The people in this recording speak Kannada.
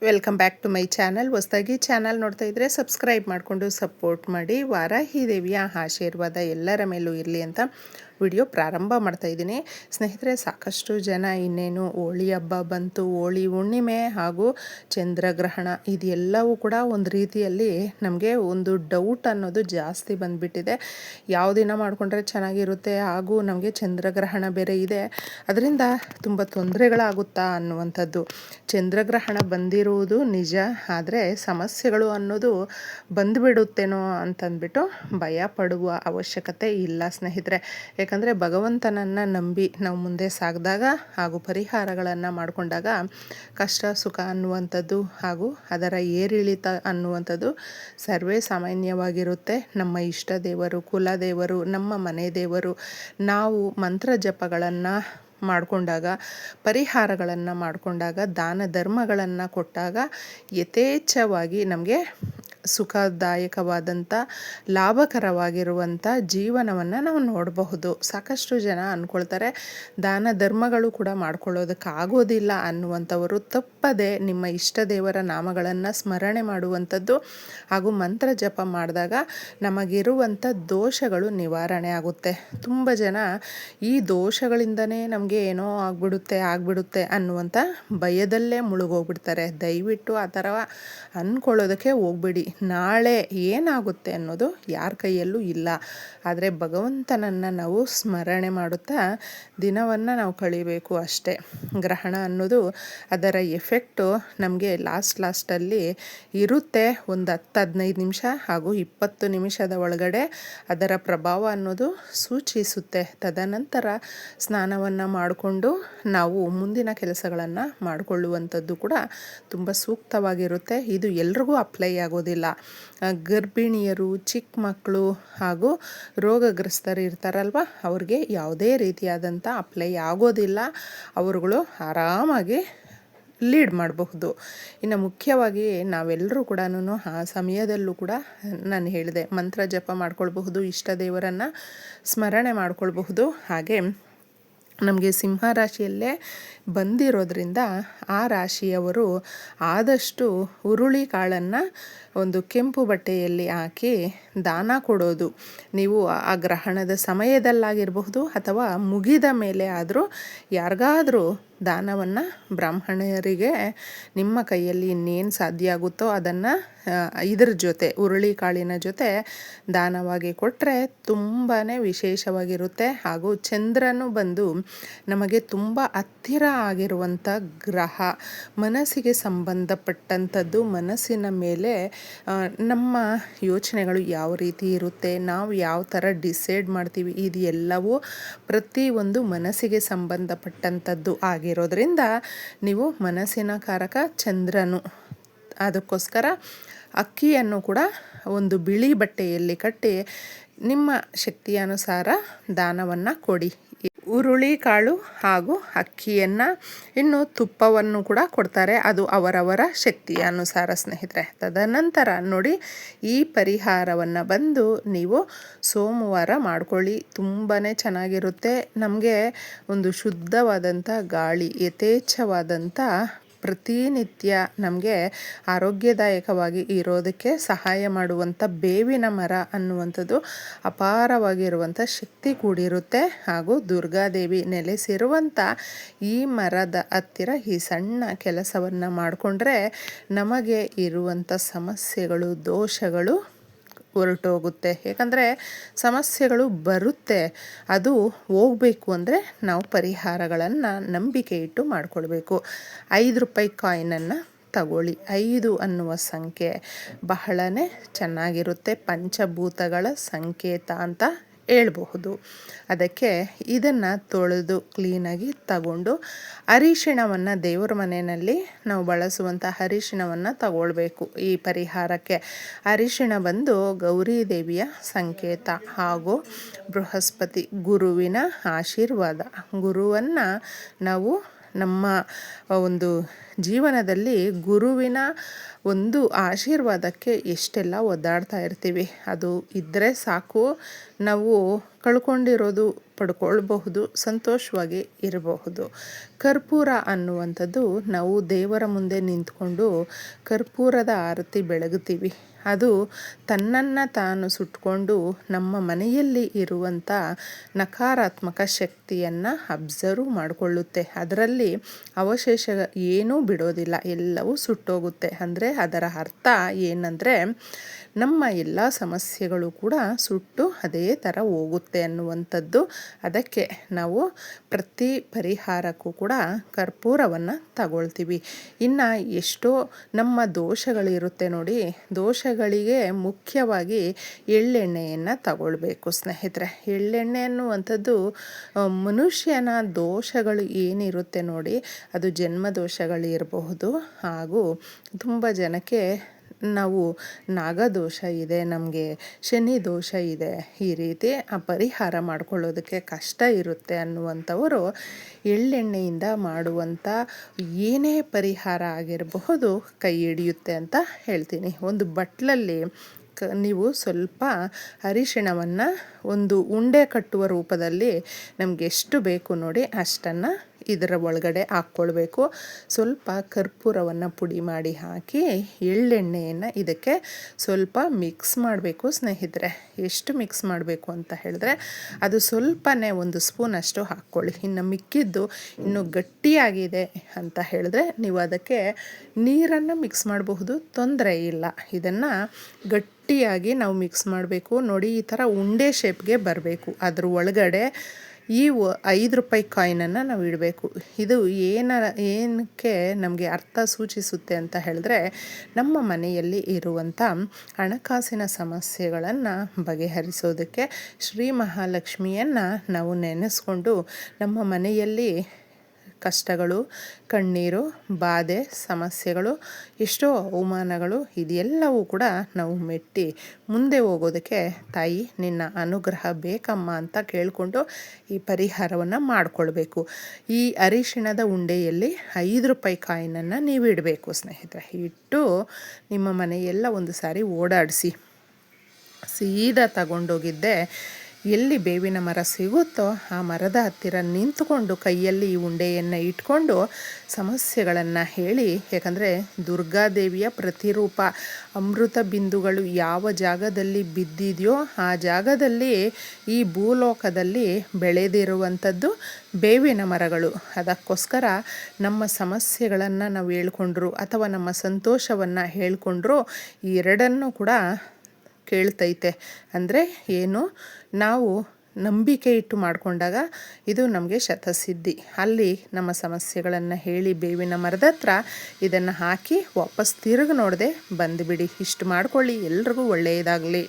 Welcome back to my channel. ಹೊಸದಾಗಿ ಚಾನಲ್ ನೋಡ್ತಾ ಇದ್ದರೆ ಸಬ್ಸ್ಕ್ರೈಬ್ ಮಾಡಿಕೊಂಡು ಸಪೋರ್ಟ್ ಮಾಡಿ. ವಾರಾಹಿ ದೇವಿಯ ಆಶೀರ್ವಾದ ಎಲ್ಲರ ಮೇಲೂ ಇರಲಿ ಅಂತ ವಿಡಿಯೋ ಪ್ರಾರಂಭ ಮಾಡ್ತಾ ಇದ್ದೀನಿ. ಸ್ನೇಹಿತರೆ, ಸಾಕಷ್ಟು ಜನ ಇನ್ನೇನು ಹೋಳಿ ಹಬ್ಬ ಬಂತು, ಹೋಳಿ ಹುಣ್ಣಿಮೆ ಹಾಗೂ ಚಂದ್ರಗ್ರಹಣ ಇದೆಲ್ಲವೂ ಕೂಡ ಒಂದು ರೀತಿಯಲ್ಲಿ ನಮಗೆ ಒಂದು ಡೌಟ್ ಅನ್ನೋದು ಜಾಸ್ತಿ ಬಂದುಬಿಟ್ಟಿದೆ. ಯಾವ ದಿನ ಮಾಡಿಕೊಂಡ್ರೆ ಚೆನ್ನಾಗಿರುತ್ತೆ, ಹಾಗೂ ನಮಗೆ ಚಂದ್ರಗ್ರಹಣ ಬೇರೆ ಇದೆ, ಅದರಿಂದ ತುಂಬ ತೊಂದರೆಗಳಾಗುತ್ತಾ ಅನ್ನುವಂಥದ್ದು. ಚಂದ್ರಗ್ರಹಣ ಬಂದಿರುವುದು ನಿಜ, ಆದರೆ ಸಮಸ್ಯೆಗಳು ಅನ್ನೋದು ಬಂದುಬಿಡುತ್ತೇನೋ ಅಂತಂದ್ಬಿಟ್ಟು ಭಯ ಪಡುವ ಅವಶ್ಯಕತೆ ಇಲ್ಲ ಸ್ನೇಹಿತರೆ. ಯಾಕಂದರೆ ಭಗವಂತನನ್ನು ನಂಬಿ ನಾವು ಮುಂದೆ ಸಾಗಿದಾಗ ಹಾಗೂ ಪರಿಹಾರಗಳನ್ನು ಮಾಡಿಕೊಂಡಾಗ ಕಷ್ಟ ಸುಖ ಅನ್ನುವಂಥದ್ದು ಹಾಗೂ ಅದರ ಏರಿಳಿತ ಅನ್ನುವಂಥದ್ದು ಸರ್ವೇ ಸಾಮಾನ್ಯವಾಗಿರುತ್ತೆ. ನಮ್ಮ ಇಷ್ಟ ದೇವರು, ಕುಲದೇವರು, ನಮ್ಮ ಮನೆ ದೇವರು, ನಾವು ಮಂತ್ರ ಜಪಗಳನ್ನು ಮಾಡಿಕೊಂಡಾಗ, ಪರಿಹಾರಗಳನ್ನು ಮಾಡಿಕೊಂಡಾಗ, ದಾನ ಧರ್ಮಗಳನ್ನು ಕೊಟ್ಟಾಗ ಯಥೇಚ್ಛವಾಗಿ ನಮಗೆ ಸುಖದಾಯಕವಾದಂಥ ಲಾಭಕರವಾಗಿರುವಂಥ ಜೀವನವನ್ನು ನಾವು ನೋಡಬಹುದು. ಸಾಕಷ್ಟು ಜನ ಅಂದ್ಕೊಳ್ತಾರೆ ದಾನ ಧರ್ಮಗಳು ಕೂಡ ಮಾಡ್ಕೊಳ್ಳೋದಕ್ಕಾಗೋದಿಲ್ಲ ಅನ್ನುವಂಥವರು ತಪ್ಪದೆ ನಿಮ್ಮ ಇಷ್ಟ ದೇವರ ನಾಮಗಳನ್ನು ಸ್ಮರಣೆ ಮಾಡುವಂಥದ್ದು ಹಾಗೂ ಮಂತ್ರ ಜಪ ಮಾಡಿದಾಗ ನಮಗಿರುವಂಥ ದೋಷಗಳು ನಿವಾರಣೆ ಆಗುತ್ತೆ. ತುಂಬ ಜನ ಈ ದೋಷಗಳಿಂದನೇ ನಮಗೆ ಏನೋ ಆಗ್ಬಿಡುತ್ತೆ ಅನ್ನುವಂಥ ಭಯದಲ್ಲೇ ಮುಳುಗೋಗ್ಬಿಡ್ತಾರೆ. ದಯವಿಟ್ಟು ಆ ಥರ ಅಂದ್ಕೊಳ್ಳೋದಕ್ಕೆ ಹೋಗ್ಬಿಡಿ. ನಾಳೆ ಏನಾಗುತ್ತೆ ಅನ್ನೋದು ಯಾರ ಕೈಯಲ್ಲೂ ಇಲ್ಲ. ಆದರೆ ಭಗವಂತನನ್ನು ನಾವು ಸ್ಮರಣೆ ಮಾಡುತ್ತಾ ದಿನವನ್ನು ನಾವು ಕಳಿಬೇಕು ಅಷ್ಟೇ. ಗ್ರಹಣ ಅನ್ನೋದು ಅದರ ಎಫೆಕ್ಟು ನಮಗೆ ಲಾಸ್ಟಲ್ಲಿ ಇರುತ್ತೆ. ಒಂದು 10-15 ನಿಮಿಷ ಹಾಗೂ 20 ನಿಮಿಷದ ಒಳಗಡೆ ಅದರ ಪ್ರಭಾವ ಅನ್ನೋದು ಸೂಚಿಸುತ್ತೆ. ತದನಂತರ ಸ್ನಾನವನ್ನು ಮಾಡಿಕೊಂಡು ನಾವು ಮುಂದಿನ ಕೆಲಸಗಳನ್ನು ಮಾಡಿಕೊಳ್ಳುವಂಥದ್ದು ಕೂಡ ತುಂಬ ಸೂಕ್ತವಾಗಿರುತ್ತೆ. ಇದು ಎಲ್ರಿಗೂ ಅಪ್ಲೈ ಆಗೋದಿಲ್ಲ. ಗರ್ಭಿಣಿಯರು, ಚಿಕ್ಕ ಮಕ್ಕಳು ಹಾಗೂ ರೋಗಗ್ರಸ್ತರು ಇರ್ತಾರಲ್ವ, ಅವ್ರಿಗೆ ಯಾವುದೇ ರೀತಿಯಾದಂಥ ಅಪ್ಲೈ ಆಗೋದಿಲ್ಲ. ಅವರುಗಳು ಆರಾಮಾಗಿ ಲೀಡ್ ಮಾಡಬಹುದು. ಇನ್ನು ಮುಖ್ಯವಾಗಿ ನಾವೆಲ್ಲರೂ ಕೂಡ ಆ ಸಮಯದಲ್ಲೂ ಕೂಡ ನಾನು ಹೇಳಿದೆ, ಮಂತ್ರ ಜಪ ಮಾಡ್ಕೊಳ್ಬಹುದು, ಇಷ್ಟ ದೇವರನ್ನು ಸ್ಮರಣೆ ಮಾಡ್ಕೊಳ್ಬಹುದು. ಹಾಗೆ ನಮಗೆ ಸಿಂಹ ರಾಶಿಯಲ್ಲೇ ಬಂದಿರೋದ್ರಿಂದ ಆ ರಾಶಿಯವರು ಆದಷ್ಟು ಹುರುಳಿ ಕಾಳನ್ನು ಒಂದು ಕೆಂಪು ಬಟ್ಟೆಯಲ್ಲಿ ಹಾಕಿ ದಾನ ಕೊಡೋದು. ನೀವು ಆ ಗ್ರಹಣದ ಸಮಯದಲ್ಲಾಗಿರಬಹುದು ಅಥವಾ ಮುಗಿದ ಮೇಲೆ ಆದರೂ ಯಾರಿಗಾದರೂ ದಾನವನ್ನು, ಬ್ರಾಹ್ಮಣರಿಗೆ ನಿಮ್ಮ ಕೈಯಲ್ಲಿ ಇನ್ನೇನು ಸಾಧ್ಯ ಆಗುತ್ತೋ ಅದನ್ನು ಇದರ ಜೊತೆ, ಹುರುಳಿ ಕಾಳಿನ ಜೊತೆ ದಾನವಾಗಿ ಕೊಟ್ಟರೆ ತುಂಬಾ ವಿಶೇಷವಾಗಿರುತ್ತೆ. ಹಾಗೂ ಚಂದ್ರನು ಬಂದು ನಮಗೆ ತುಂಬ ಹತ್ತಿರ ಆಗಿರುವಂಥ ಗ್ರಹ, ಮನಸ್ಸಿಗೆ ಸಂಬಂಧಪಟ್ಟಂಥದ್ದು. ಮನಸ್ಸಿನ ಮೇಲೆ ನಮ್ಮ ಯೋಚನೆಗಳು ಯಾವ ರೀತಿ ಇರುತ್ತೆ, ನಾವು ಯಾವ ಥರ ಡಿಸೈಡ್ ಮಾಡ್ತೀವಿ, ಇದು ಎಲ್ಲವೂ ಪ್ರತಿಯೊಂದು ಮನಸ್ಸಿಗೆ ಸಂಬಂಧಪಟ್ಟಂಥದ್ದು ಆಗಿರೋದ್ರಿಂದ ನೀವು ಮನಸ್ಸಿನ ಕಾರಕ ಚಂದ್ರನು. ಅದಕ್ಕೋಸ್ಕರ ಅಕ್ಕಿಯನ್ನು ಕೂಡ ಒಂದು ಬಿಳಿ ಬಟ್ಟೆಯಲ್ಲಿ ಕಟ್ಟಿ ನಿಮ್ಮ ಶಕ್ತಿಯಾನುಸಾರ ದಾನವನ್ನು ಕೊಡಿ. ಹುರುಳಿ ಕಾಳು ಹಾಗೂ ಅಕ್ಕಿಯನ್ನು, ಇನ್ನು ತುಪ್ಪವನ್ನು ಕೂಡ ಕೊಡ್ತಾರೆ. ಅದು ಅವರವರ ಶಕ್ತಿಯ ಅನುಸಾರ ಸ್ನೇಹಿತರೆ. ತದನಂತರ ನೋಡಿ, ಈ ಪರಿಹಾರವನ್ನು ಬಂದು ನೀವು ಸೋಮವಾರ ಮಾಡ್ಕೊಳ್ಳಿ. ತುಂಬಾ ಚೆನ್ನಾಗಿರುತ್ತೆ. ನಮಗೆ ಒಂದು ಶುದ್ಧವಾದಂಥ ಗಾಳಿ, ಯಥೇಚ್ಛವಾದಂಥ ಪ್ರತಿನಿತ್ಯ ನಮಗೆ ಆರೋಗ್ಯದಾಯಕವಾಗಿ ಇರೋದಕ್ಕೆ ಸಹಾಯ ಮಾಡುವಂಥ ಬೇವಿನ ಮರ ಅನ್ನುವಂಥದ್ದು ಅಪಾರವಾಗಿರುವಂಥ ಶಕ್ತಿ ಕೂಡಿರುತ್ತೆ. ಹಾಗೂ ದುರ್ಗಾದೇವಿ ನೆಲೆಸಿರುವಂಥ ಈ ಮರದ ಹತ್ತಿರ ಈ ಸಣ್ಣ ಕೆಲಸವನ್ನು ಮಾಡಿಕೊಂಡ್ರೆ ನಮಗೆ ಇರುವಂಥ ಸಮಸ್ಯೆಗಳು, ದೋಷಗಳು ಹೊರಟೋಗುತ್ತೆ. ಯಾಕಂದರೆ ಸಮಸ್ಯೆಗಳು ಬರುತ್ತೆ, ಅದು ಹೋಗಬೇಕು ಅಂದರೆ ನಾವು ಪರಿಹಾರಗಳನ್ನು ನಂಬಿಕೆ ಇಟ್ಟು ಮಾಡಿಕೊಳ್ಬೇಕು. 5 ರೂಪಾಯಿ ಕಾಯಿನನ್ನು ತಗೊಳ್ಳಿ. 5 ಅನ್ನುವ ಸಂಖ್ಯೆ ಬಹಳನೇ ಚೆನ್ನಾಗಿರುತ್ತೆ, ಪಂಚಭೂತಗಳ ಸಂಕೇತ ಅಂತ ಹೇಳ್ಬಹುದು. ಅದಕ್ಕೆ ಇದನ್ನು ತೊಳೆದು ಕ್ಲೀನಾಗಿ ತಗೊಂಡು ಅರಿಶಿಣವನ್ನು, ದೇವರ ಮನೆಯಲ್ಲಿ ನಾವು ಬಳಸುವಂಥ ಅರಿಶಿಣವನ್ನು ತಗೊಳ್ಬೇಕು. ಈ ಪರಿಹಾರಕ್ಕೆ ಅರಿಶಿಣ ಬಂದು ಗೌರಿ ದೇವಿಯ ಸಂಕೇತ ಹಾಗೂ ಬೃಹಸ್ಪತಿ ಗುರುವಿನ ಆಶೀರ್ವಾದ. ಗುರುವನ್ನು ನಾವು ನಮ್ಮ ಒಂದು ಜೀವನದಲ್ಲಿ ಗುರುವಿನ ಒಂದು ಆಶೀರ್ವಾದಕ್ಕೆ ಎಷ್ಟೆಲ್ಲ ಒದ್ದಾಡ್ತಾ ಇರ್ತೀವಿ. ಅದು ಇದ್ದರೆ ಸಾಕು, ನಾವು ಕಳ್ಕೊಂಡಿರೋದು ಪಡ್ಕೊಳ್ಬಹುದು, ಸಂತೋಷವಾಗಿ ಇರಬಹುದು. ಕರ್ಪೂರ ಅನ್ನುವಂಥದ್ದು ನಾವು ದೇವರ ಮುಂದೆ ನಿಂತ್ಕೊಂಡು ಕರ್ಪೂರದ ಆರತಿ ಬೆಳಗುತ್ತೀವಿ. ಅದು ತನ್ನನ್ನು ತಾನು ಸುಟ್ಕೊಂಡು ನಮ್ಮ ಮನೆಯಲ್ಲಿ ಇರುವಂಥ ನಕಾರಾತ್ಮಕ ಶಕ್ತಿಯನ್ನು ಅಬ್ಸರ್ವ್ ಮಾಡಿಕೊಳ್ಳುತ್ತೆ. ಅದರಲ್ಲಿ ಅವಶೇಷ ಏನೂ ಬಿಡೋದಿಲ್ಲ, ಎಲ್ಲವೂ ಸುಟ್ಟೋಗುತ್ತೆ. ಅಂದರೆ ಅದರ ಅರ್ಥ ಏನಂದರೆ ನಮ್ಮ ಎಲ್ಲ ಸಮಸ್ಯೆಗಳು ಕೂಡ ಸುಟ್ಟು ಅದೇ ಥರ ಹೋಗುತ್ತೆ ಅನ್ನುವಂಥದ್ದು. ಅದಕ್ಕೆ ನಾವು ಪ್ರತಿ ಪರಿಹಾರಕ್ಕೂ ಕೂಡ ಕರ್ಪೂರವನ್ನು ತಗೊಳ್ತೀವಿ. ಇನ್ನು ಎಷ್ಟೋ ನಮ್ಮ ದೋಷಗಳಿರುತ್ತೆ ನೋಡಿ, ದೋಷಗಳಿಗೆ ಮುಖ್ಯವಾಗಿ ಎಳ್ಳೆಣ್ಣೆಯನ್ನು ತಗೊಳ್ಬೇಕು ಸ್ನೇಹಿತರೆ. ಎಳ್ಳೆಣ್ಣೆ ಅನ್ನುವಂಥದ್ದು ಮನುಷ್ಯನ ದೋಷಗಳು ಏನಿರುತ್ತೆ ನೋಡಿ, ಅದು ಜನ್ಮ ದೋಷಗಳಿರಬಹುದು. ಹಾಗೂ ತುಂಬ ಜನಕ್ಕೆ ನಾವು ನಾಗದೋಷ ಇದೆ, ನಮಗೆ ಶನಿ ದೋಷ ಇದೆ, ಈ ರೀತಿ ಆ ಪರಿಹಾರ ಮಾಡ್ಕೊಳ್ಳೋದಕ್ಕೆ ಕಷ್ಟ ಇರುತ್ತೆ ಅನ್ನುವಂಥವರು ಎಳ್ಳೆಣ್ಣೆಯಿಂದ ಮಾಡುವಂಥ ಏನೇ ಪರಿಹಾರ ಆಗಿರಬಹುದು ಕೈ ಹಿಡಿಯುತ್ತೆ ಅಂತ ಹೇಳ್ತೀನಿ. ಒಂದು ಬಟ್ಲಲ್ಲಿ ನೀವು ಸ್ವಲ್ಪ ಅರಿಶಿಣವನ್ನು ಒಂದು ಉಂಡೆ ಕಟ್ಟುವ ರೂಪದಲ್ಲಿ ನಮಗೆ ಎಷ್ಟು ಬೇಕು ನೋಡಿ ಅಷ್ಟನ್ನು ಇದರ ಒಳಗಡೆ ಹಾಕ್ಕೊಳ್ಬೇಕು. ಸ್ವಲ್ಪ ಕರ್ಪೂರವನ್ನು ಪುಡಿ ಮಾಡಿ ಹಾಕಿ ಎಳ್ಳೆಣ್ಣೆಯನ್ನು ಇದಕ್ಕೆ ಸ್ವಲ್ಪ ಮಿಕ್ಸ್ ಮಾಡಬೇಕು ಸ್ನೇಹಿತರೆ. ಎಷ್ಟು ಮಿಕ್ಸ್ ಮಾಡಬೇಕು ಅಂತ ಹೇಳಿದ್ರೆ ಅದು ಸ್ವಲ್ಪನೇ ಒಂದು ಸ್ಪೂನಷ್ಟು ಹಾಕ್ಕೊಳ್ಳಿ. ಇನ್ನು ಮಿಕ್ಕಿದ್ದು ಇನ್ನೂ ಗಟ್ಟಿಯಾಗಿದೆ ಅಂತ ಹೇಳಿದ್ರೆ ನೀವು ಅದಕ್ಕೆ ನೀರನ್ನು ಮಿಕ್ಸ್ ಮಾಡಬಹುದು, ತೊಂದರೆ ಇಲ್ಲ. ಇದನ್ನು ಗಟ್ಟಿಯಾಗಿ ನಾವು ಮಿಕ್ಸ್ ಮಾಡಬೇಕು ನೋಡಿ. ಈ ಥರ ಉಂಡೆ ಶೇಪ್ಗೆ ಬರಬೇಕು. ಅದ್ರ ಒಳಗಡೆ ಈ 5 ರೂಪಾಯಿ ಕಾಯಿನನ್ನು ನಾವು ಇಡಬೇಕು. ಇದು ಏನಕ್ಕೆ ನಮಗೆ ಅರ್ಥ ಸೂಚಿಸುತ್ತೆ ಅಂತ ಹೇಳಿದ್ರೆ ನಮ್ಮ ಮನೆಯಲ್ಲಿ ಇರುವಂಥ ಹಣಕಾಸಿನ ಸಮಸ್ಯೆಗಳನ್ನು ಬಗೆಹರಿಸೋದಕ್ಕೆ ಶ್ರೀ ಮಹಾಲಕ್ಷ್ಮಿಯನ್ನು ನಾವು ನೆನೆಸ್ಕೊಂಡು ನಮ್ಮ ಮನೆಯಲ್ಲಿ ಕಷ್ಟಗಳು, ಕಣ್ಣೀರು, ಬಾಧೆ, ಸಮಸ್ಯೆಗಳು, ಎಷ್ಟೋ ಅವಮಾನಗಳು ಇದೆಲ್ಲವೂ ಕೂಡ ನಾವು ಮೆಟ್ಟಿ ಮುಂದೆ ಹೋಗೋದಕ್ಕೆ ತಾಯಿ ನಿನ್ನ ಅನುಗ್ರಹ ಬೇಕಮ್ಮ ಅಂತ ಕೇಳಿಕೊಂಡು ಈ ಪರಿಹಾರವನ್ನು ಮಾಡಿಕೊಳ್ಬೇಕು. ಈ ಅರಿಶಿಣದ ಉಂಡೆಯಲ್ಲಿ 5 ರೂಪಾಯಿ ಕಾಯಿನನ್ನು ನೀವು ಇಡಬೇಕು ಸ್ನೇಹಿತರೆ. ಇಟ್ಟು ನಿಮ್ಮ ಮನೆಯೆಲ್ಲ ಒಂದು ಸಾರಿ ಓಡಾಡಿಸಿ ಸೀದಾ ತಗೊಂಡೋಗಿದ್ದೆ ಎಲ್ಲಿ ಬೇವಿನ ಮರ ಸಿಗುತ್ತೋ ಆ ಮರದ ಹತ್ತಿರ ನಿಂತುಕೊಂಡು ಕೈಯಲ್ಲಿ ಈ ಉಂಡೆಯನ್ನು ಇಟ್ಕೊಂಡು ಸಮಸ್ಯೆಗಳನ್ನು ಹೇಳಿ, ಯಾಕಂದರೆ ದುರ್ಗಾದೇವಿಯ ಪ್ರತಿರೂಪ ಅಮೃತ ಬಿಂದುಗಳು ಯಾವ ಜಾಗದಲ್ಲಿ ಬಿದ್ದಿದೆಯೋ ಆ ಜಾಗದಲ್ಲಿ ಈ ಭೂಲೋಕದಲ್ಲಿ ಬೆಳೆದಿರುವಂಥದ್ದು ಬೇವಿನ ಮರಗಳು. ಅದಕ್ಕೋಸ್ಕರ ನಮ್ಮ ಸಮಸ್ಯೆಗಳನ್ನು ನಾವು ಹೇಳ್ಕೊಂಡ್ರು ಅಥವಾ ನಮ್ಮ ಸಂತೋಷವನ್ನು ಹೇಳ್ಕೊಂಡ್ರು ಈ ಎರಡನ್ನೂ ಕೂಡ ಕೇಳ್ತೈತೆ. ಅಂದರೆ ಏನು, ನಾವು ನಂಬಿಕೆ ಇಟ್ಟು ಮಾಡಿಕೊಂಡಾಗ ಇದು ನಮಗೆ ಶತಸಿದ್ಧಿ. ಅಲ್ಲಿ ನಮ್ಮ ಸಮಸ್ಯೆಗಳನ್ನು ಹೇಳಿ ಬೇವಿನ ಮರದ ಹತ್ರ ಇದನ್ನು ಹಾಕಿ ವಾಪಸ್ ತಿರುಗಿ ನೋಡದೆ ಬಂದುಬಿಡಿ. ಇಷ್ಟು ಮಾಡ್ಕೊಳ್ಳಿ. ಎಲ್ರಿಗೂ ಒಳ್ಳೆಯದಾಗಲಿ.